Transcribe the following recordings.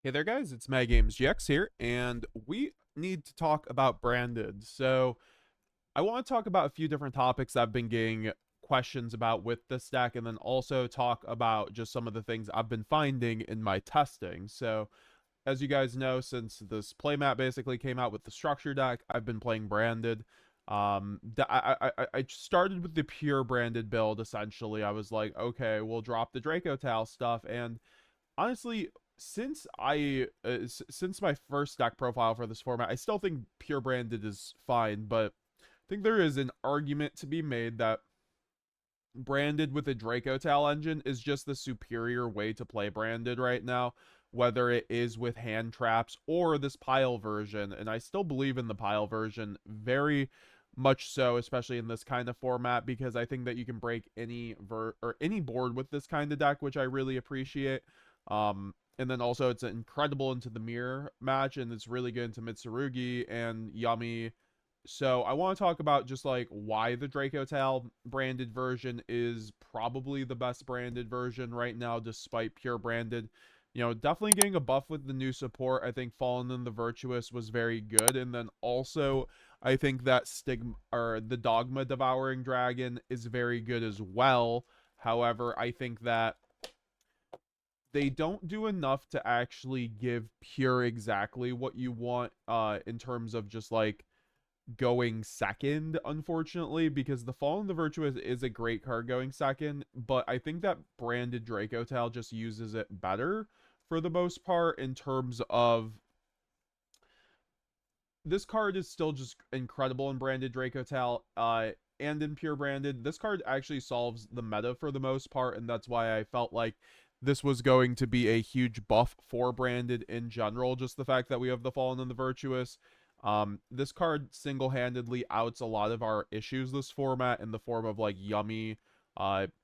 Hey there, guys. It's Mad Games GX here, and we need to talk about Branded. So, I want to talk about a few different topics I've been getting questions about with this deck, and then also talk about just some of the things I've been finding in my testing. So, as you guys know, since this playmat basically came out with the structure deck, I've been playing Branded. I started with the pure Branded build. Essentially, I was like, okay, we'll drop the Dracotail stuff, and honestly, since my first deck profile for this format, I still think pure Branded is fine, but I think there is an argument to be made that Branded with a Dracotail engine is just the superior way to play Branded right now, whether it is with hand traps or this pile version. And I still believe in the pile version very much so, especially in this kind of format, because I think that you can break any board with this kind of deck, which I really appreciate. And then also it's incredible into the mirror match, and it's really good into Mitsurugi and Yummy. So I want to talk about just like why the Dracotail branded version is probably the best branded version right now, despite pure branded. Definitely getting a buff with the new support. I think Fallen and the Virtuous was very good, and then also I think that Stigma or the Dogma Devouring Dragon is very good as well. However, I think that they don't do enough to actually give pure exactly what you want in terms of just like going second, unfortunately, because the Fall and the Virtuous is a great card going second, but I think that Branded Dracotail just uses it better for the most part in terms of this card is still just incredible in Branded Dracotail, and in Pure Branded. This card actually solves the meta for the most part, and that's why I felt like this was going to be a huge buff for Branded in general. Just the fact that we have the Fallen and the Virtuous. This card single-handedly outs a lot of our issues this format in the form of like Yummy,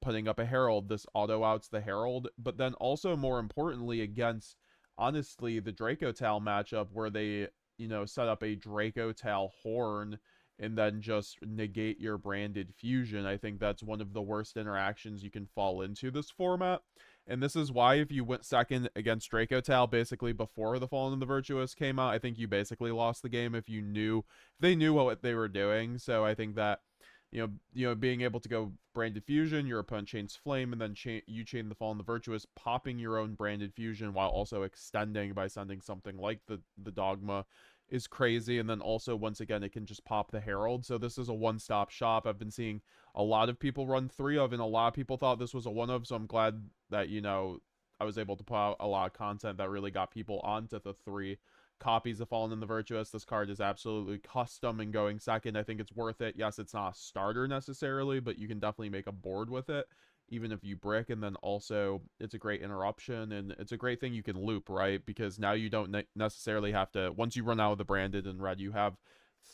putting up a Herald. This auto outs the Herald, but then also more importantly against honestly the Dracotail matchup where they set up a Dracotail Horn and then just negate your branded fusion. I think that's one of the worst interactions you can fall into this format. And this is why if you went second against Dracotail basically before the Fallen and the Virtuous came out, I think you basically lost the game if they knew what they were doing. So I think that being able to go branded fusion, your opponent chains flame, and then you chain the Fallen, the Virtuous, popping your own branded fusion while also extending by sending something like the Dogma is crazy. And then also once again it can just pop the Herald. So this is a one-stop shop. I've been seeing a lot of people run three of, and a lot of people thought this was a one of. So I'm glad that I was able to put out a lot of content that really got people onto the three copies of Fallen and the Virtuous. This card is absolutely custom and going second. I think it's worth it. Yes, it's not a starter necessarily, but you can definitely make a board with it, even if you brick. And then also, it's a great interruption, and it's a great thing you can loop, right? Because now you don't necessarily have to, once you run out of the branded and red, you have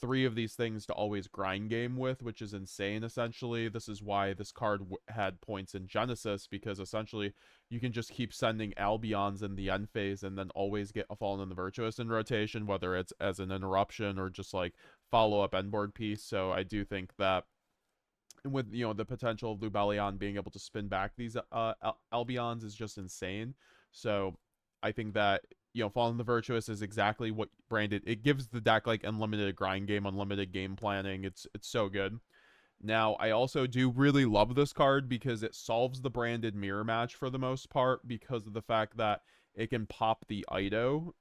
three of these things to always grind game with, which is insane essentially. This is why this card had points in Genesis, because essentially you can just keep sending Albions in the end phase and then always get a Fallen and the Virtuous in rotation, whether it's as an interruption or just like follow-up endboard piece. So I do think that with the potential of Lubellion being able to spin back these Albions is just insane. So I think that Fallen the Virtuous is exactly what Branded. It gives the deck like unlimited grind game, unlimited game planning. It's so good. Now, I also do really love this card because it solves the branded mirror match for the most part because of the fact that it can pop the Ido,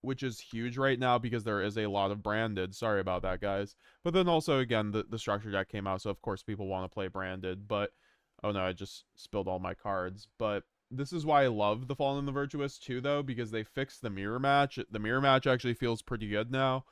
which is huge right now because there is a lot of branded. Sorry about that, guys. But then also, again, the structure deck came out, so of course people want to play branded. But, oh no, I just spilled all my cards. But this is why I love the Fallen and the Virtuous too, though, because they fixed the mirror match. The mirror match actually feels pretty good now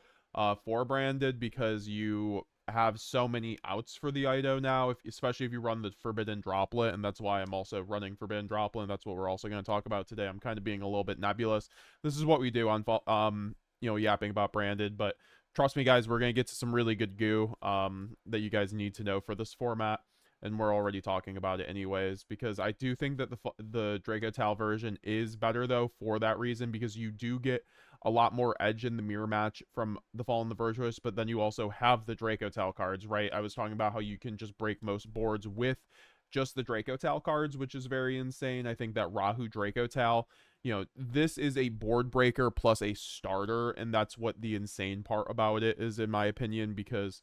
for branded because you have so many outs for the Ido now, especially if you run the Forbidden Droplet, and that's why I'm also running Forbidden Droplet, and that's what we're also going to talk about today. I'm kind of being a little bit nebulous. This is what we do on yapping about branded, but trust me, guys, we're going to get to some really good goo that you guys need to know for this format, and we're already talking about it anyways, because I do think that the Dracotail version is better, though, for that reason, because you do get a lot more edge in the mirror match from the Fall and the Virtuous, but then you also have the Dracotail cards, right? I was talking about how you can just break most boards with just the Dracotail cards, which is very insane. I think that Rahu Dracotail, this is a board breaker plus a starter, and that's what the insane part about it is, in my opinion, because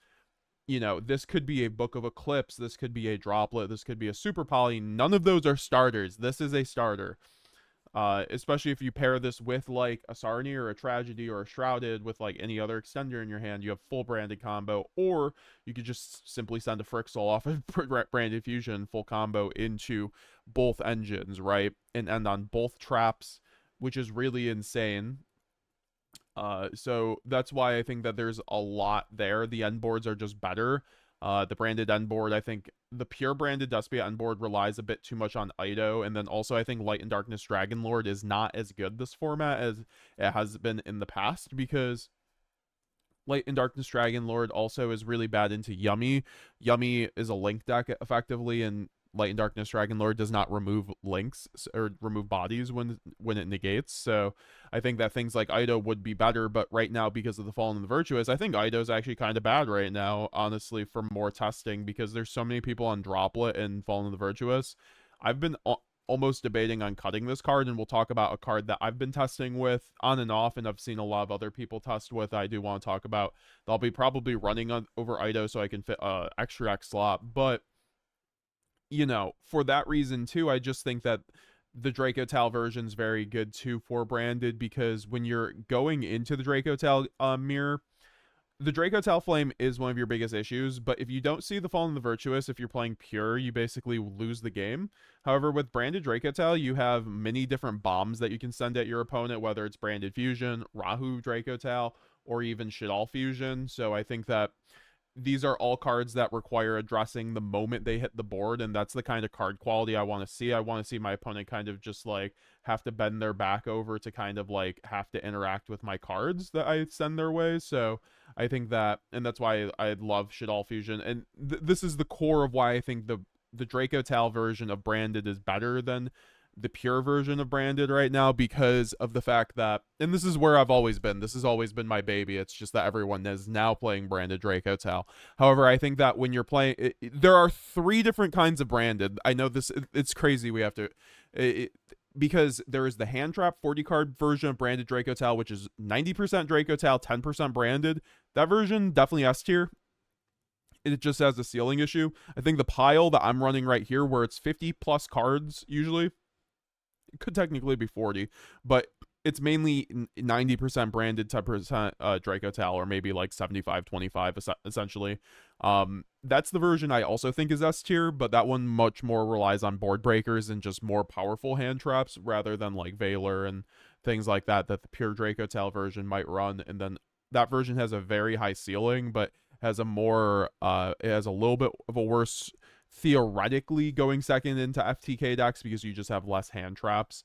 this could be a Book of Eclipse, this could be a Droplet, this could be a Super Poly. None of those are starters. This is a starter. Especially if you pair this with like a Sarni or a Tragedy or a Shrouded with like any other extender in your hand, you have full branded combo. Or you could just simply send a Frixel off of Branded Fusion full combo into both engines, right? And end on both traps, which is really insane. So that's why I think that there's a lot there. The end boards are just better. The branded end board, I think the pure branded Despia end board relies a bit too much on Ido, and then also I think Light and Darkness Dragonlord is not as good this format as it has been in the past, because Light and Darkness Dragonlord also is really bad into Yummy. Yummy is a link deck effectively, and Light and Darkness Dragonlord does not remove links or remove bodies when it negates. So I think that things like Ido would be better, but right now, because of the Fallen and the Virtuous, I think Ido's actually kind of bad right now, honestly, for more testing, because there's so many people on Droplet and Fallen and the Virtuous. I've been almost debating on cutting this card, and we'll talk about a card that I've been testing with on and off, and I've seen a lot of other people test with. I do want to talk about. I'll be probably running over Ido so I can fit extra X slot, but for that reason too, I just think that the Dracotail version is very good too for branded, because when you're going into the Dracotail mirror, the Dracotail Flame is one of your biggest issues, but if you don't see the Fallen and the Virtuous, if you're playing pure, you basically lose the game. However, with Branded Dracotail, you have many different bombs that you can send at your opponent, whether it's Branded Fusion, Rahu Dracotail, or even Shadal Fusion. So I think that these are all cards that require addressing the moment they hit the board, and that's the kind of card quality I want to see. I want to see my opponent kind of just like have to bend their back over to kind of like have to interact with my cards that I send their way. So I think that, and that's why I love Shadal Fusion, and this is the core of why I think the Dracotail version of Branded is better than the pure version of Branded right now, because of the fact that, and this is where I've always been, this has always been my baby, it's just that everyone is now playing Branded Dracotail. However, I think that when you're playing, there are 3 different kinds of Branded. I know this, it's crazy, we have to, because there is the hand trap 40 card version of Branded Dracotail, which is 90% Dracotail, 10% Branded. That version, definitely S tier. It just has a ceiling issue. I think the pile that I'm running right here, where it's 50 plus cards usually, it could technically be 40, but it's mainly 90% Branded, 10% Dracotail, or maybe like 75-25 essentially. That's the version I also think is S tier, but that one much more relies on board breakers and just more powerful hand traps rather than like Valor and things like that the pure Dracotail version might run. And then that version has a very high ceiling, but has a more it has a little bit of a worse theoretically going second into FTK decks, because you just have less hand traps.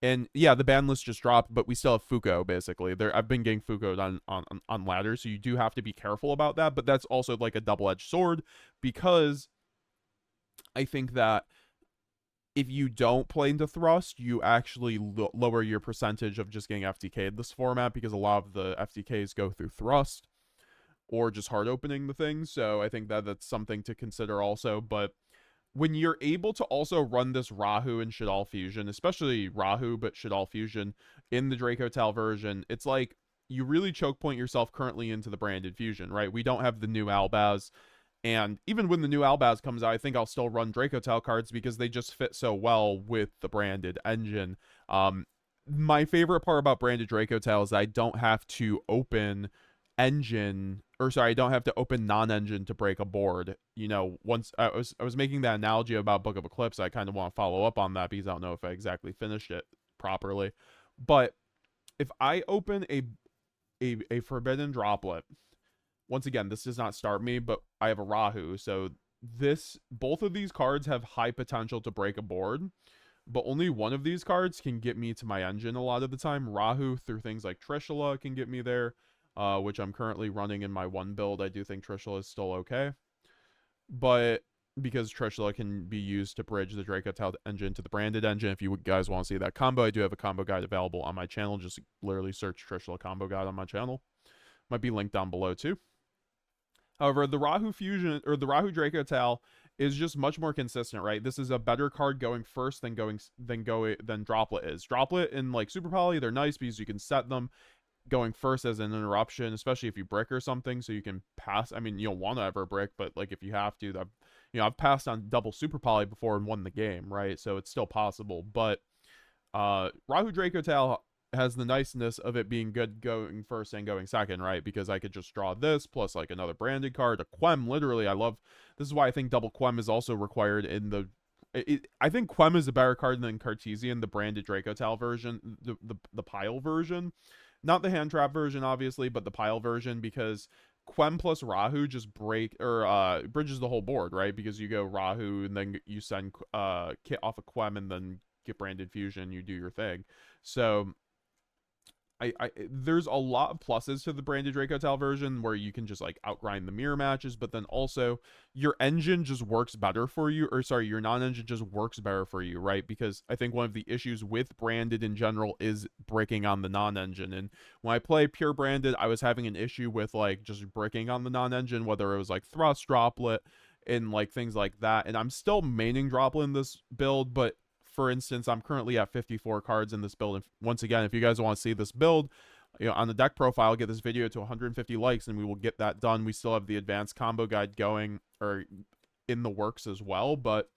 And yeah, the ban list just dropped, but we still have Fuko basically. I've been getting Fuko'd on ladders, so you do have to be careful about that. But that's also like a double-edged sword, because I think that if you don't play into Thrust, you actually lower your percentage of just getting FTK'd this format, because a lot of the FTKs go through Thrust or just hard opening the thing. So I think that that's something to consider also. But when you're able to also run this Rahu and Shadal Fusion, especially Rahu, but Shadal Fusion in the Dracotail version, it's like you really choke point yourself currently into the Branded Fusion, right? We don't have the new Albaz, and even when the new Albaz comes out, I think I'll still run Dracotail cards because they just fit so well with the Branded engine. My favorite part about Branded Dracotail is that I don't have to open engine, or sorry, I don't have to open non-engine to break a board. Once I was making that analogy about Book of Eclipse, I kind of want to follow up on that because I don't know if I exactly finished it properly. But if I open a forbidden droplet, once again, this does not start me, but I have a Rahu, so both of these cards have high potential to break a board, but only one of these cards can get me to my engine a lot of the time. Rahu, through things like Trishula, can get me there, which I'm currently running in my one build. I do think Trishula is still okay, but because Trishula can be used to bridge the Dracotail engine to the Branded engine. If you guys want to see that combo, I do have a combo guide available on my channel. Just literally search Trishula combo guide on my channel. Might be linked down below too. However, the Rahu Fusion, or the Rahu Dracotail, is just much more consistent, right? This is a better card going first than Droplet is. Droplet in like Super Poly, they're nice because you can set them going first as an interruption, especially if you brick or something, so you can pass. I mean, you don't want to ever brick, but like if you have to, that, I've passed on double Super Poly before and won the game, right? So it's still possible. But Rahu Dracotail has the niceness of it being good going first and going second, right? Because I could just draw this plus like another branded card, a Quem. Literally, I love this. Is why I think double Quem is also required in the. I think Quem is a better card than Cartesian, the branded Dracotail version, the pile version, not the hand trap version, obviously, but the pile version, because Quem plus Rahu just bridges the whole board, right? Because you go Rahu and then you send Kit off a Quem and then get branded fusion, you do your thing. So there's a lot of pluses to the branded Dracotail version where you can just like outgrind the mirror matches, but then also your engine just works better for you, or sorry, your non-engine just works better for you, right? Because I think one of the issues with branded in general is breaking on the non-engine. And when I play pure branded, I was having an issue with like just breaking on the non-engine, whether it was like thrust, droplet, and like things like that. And I'm still maining droplet in this build, but for instance, I'm currently at 54 cards in this build. And once again, if you guys want to see this build, on the deck profile, get this video to 150 likes and we will get that done. We still have the advanced combo guide going, or in the works as well, but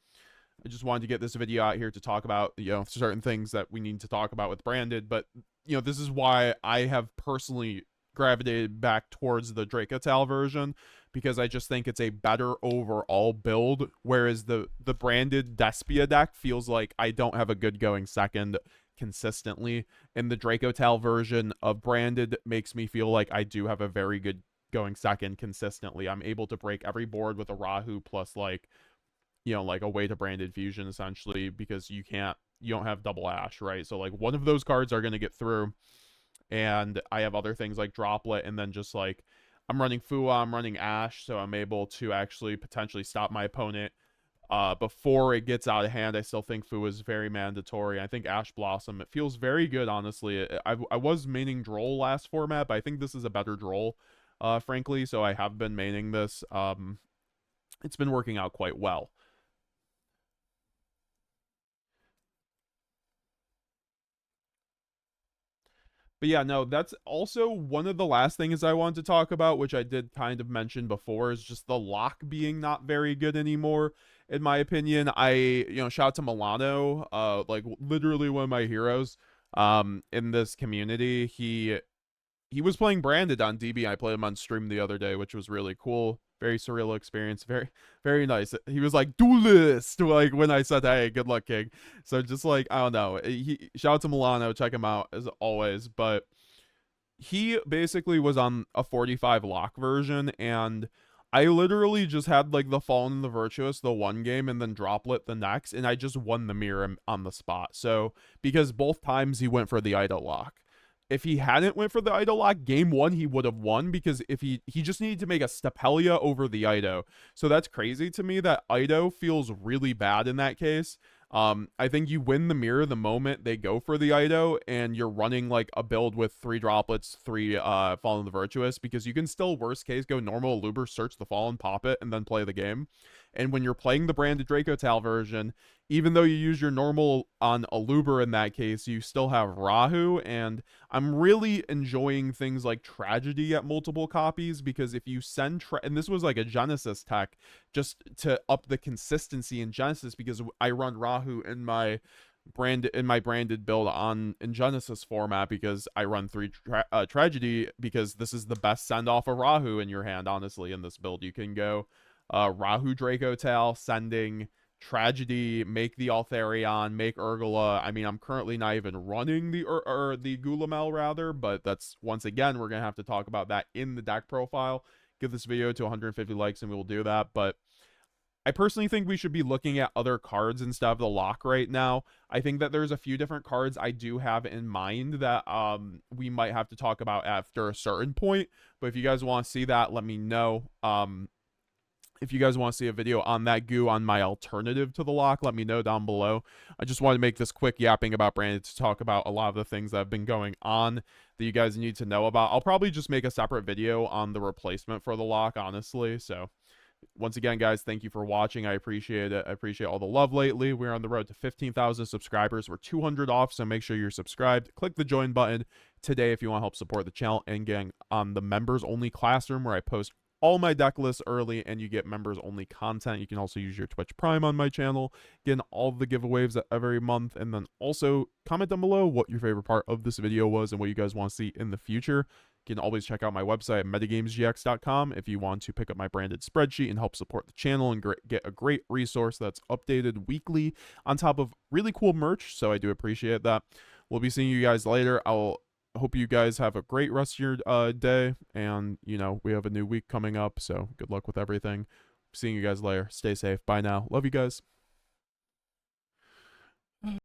I just wanted to get this video out here to talk about, certain things that we need to talk about with branded. But, this is why I have personally gravitated back towards the Dracotail version, because I just think it's a better overall build, whereas the branded Despia deck feels like I don't have a good going second consistently, and the Dracotail version of branded makes me feel like I do have a very good going second consistently. I'm able to break every board with a Rahu plus like a way to branded fusion, essentially, because you don't have double Ash, right? So like one of those cards are going to get through, and I have other things like droplet, and then just like I'm running Fua, I'm running Ash, so I'm able to actually potentially stop my opponent before it gets out of hand. I still think Fua is very mandatory. I think Ash Blossom, it feels very good, honestly. I was maining Droll last format, but I think this is a better Droll, frankly, so I have been maining this. It's been working out quite well. But yeah, no, that's also one of the last things I wanted to talk about, which I did kind of mention before, is just the lock being not very good anymore, in my opinion. Shout out to Milano, like literally one of my heroes, in this community. He was playing branded on DB. I played him on stream the other day, which was really cool. Very surreal experience. Very, very nice. He was like duelist, like when I said, "Hey, good luck, King." So just like, I don't know. Shout out to Milano. Check him out as always. But he basically was on a 45 lock version, and I literally just had like the Fallen and the Virtuous the one game and then Droplet the next, and I just won the mirror on the spot. So because both times he went for the idol lock. If he hadn't went for the Ido lock, game one he would have won, because if he just needed to make a Stepelia over the Ido. So that's crazy to me that Ido feels really bad in that case. I think you win the mirror the moment they go for the Ido, and you're running like a build with 3 droplets, 3 Fallen the Virtuous, because you can still, worst case, go normal Luber, search the Fallen, pop it, and then play the game. And when you're playing the branded Dracotail version, even though you use your normal on Aluber in that case, you still have Rahu, and I'm really enjoying things like Tragedy at multiple copies, because if you send and this was like a Genesis tech just to up the consistency in Genesis, because I run Rahu in my branded build in Genesis format, because I run 3 Tragedy, because this is the best send off of Rahu in your hand, honestly. In this build you can go Rahu Dracotail, sending Tragedy, make the Altharion, make Urgula. I mean, I'm currently not even running the Gulamel, rather, but that's, once again, we're gonna have to talk about that in the deck profile. Give this video to 150 likes and we will do that. But I personally think we should be looking at other cards instead of the lock right now. I think that there's a few different cards I do have in mind that we might have to talk about after a certain point. But if you guys want to see that, let me know. If you guys want to see a video on that goo, on my alternative to the lock, let me know down below. I just wanted to make this quick yapping about branded to talk about a lot of the things that have been going on that you guys need to know about. I'll probably just make a separate video on the replacement for the lock, honestly. So Once again, guys, thank you for watching. I appreciate it. I appreciate all the love lately. We're on the road to 15,000 subscribers. We're 200 off, so make sure you're subscribed. Click the join button today if you want to help support the channel. And getting on the members only classroom where I post all my deck lists early and you get members only content. You can also use your Twitch Prime on my channel, getting all the giveaways every month. And then also comment down below what your favorite part of this video was and what you guys want to see in the future. You can always check out my website at metagamesgx.com if you want to pick up my branded spreadsheet and help support the channel and get a great resource that's updated weekly on top of really cool merch. So I do appreciate that. We'll be seeing you guys later. I'll hope you guys have a great rest of your day. And, you know, we have a new week coming up. So good luck with everything. Seeing you guys later. Stay safe. Bye now. Love you guys.